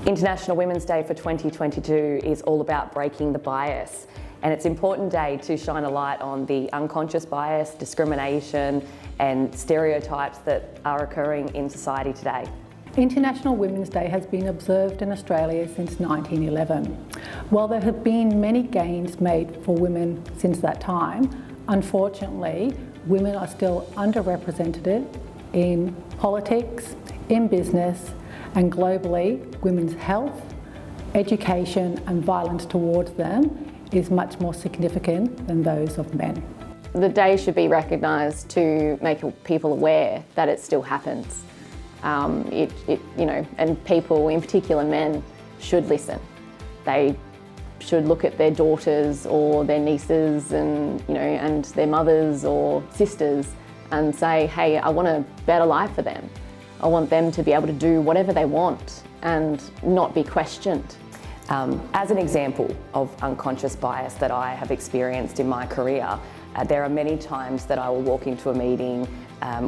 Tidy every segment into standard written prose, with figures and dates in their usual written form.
International Women's Day for 2022 is all about breaking the bias, and it's an important day to shine a light on the unconscious bias, discrimination and stereotypes that are occurring in society today. International Women's Day has been observed in Australia since 1911. While there have been many gains made for women since that time, unfortunately, women are still underrepresented in politics, in business, and globally, women's health, education and violence towards them is much more significant than those of men. The day should be recognised to make people aware that it still happens. And people, in particular men, should listen. They should look at their daughters or their nieces and their mothers or sisters and say, hey, I want a better life for them. I want them to be able to do whatever they want and not be questioned. As an example of unconscious bias that I have experienced in my career, there are many times that I will walk into a meeting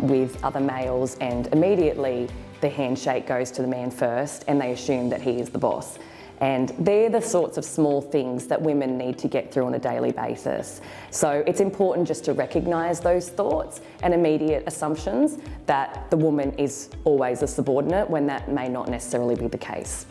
with other males and immediately the handshake goes to the man first and they assume that he is the boss. And they're the sorts of small things that women need to get through on a daily basis. So it's important just to recognise those thoughts and immediate assumptions that the woman is always a subordinate when that may not necessarily be the case.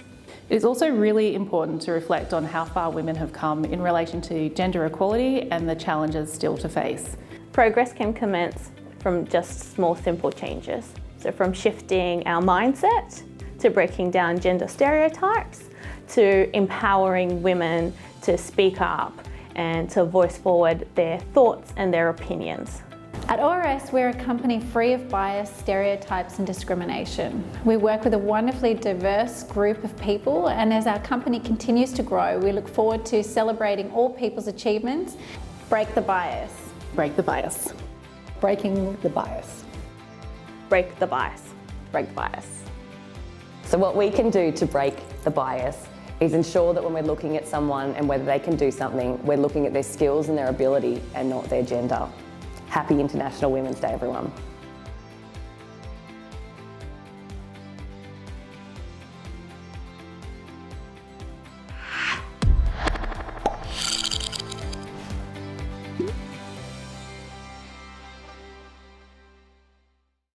It is also really important to reflect on how far women have come in relation to gender equality and the challenges still to face. Progress can commence from just small, simple changes. So from shifting our mindset to breaking down gender stereotypes, to empowering women to speak up and to voice forward their thoughts and their opinions. At ORS, we're a company free of bias, stereotypes and discrimination. We work with a wonderfully diverse group of people, and as our company continues to grow, we look forward to celebrating all people's achievements. Break the bias. Break the bias. Breaking the bias. Break the bias. Break the bias. So what we can do to break the bias is ensure that when we're looking at someone and whether they can do something, we're looking at their skills and their ability and not their gender. Happy International Women's Day, everyone.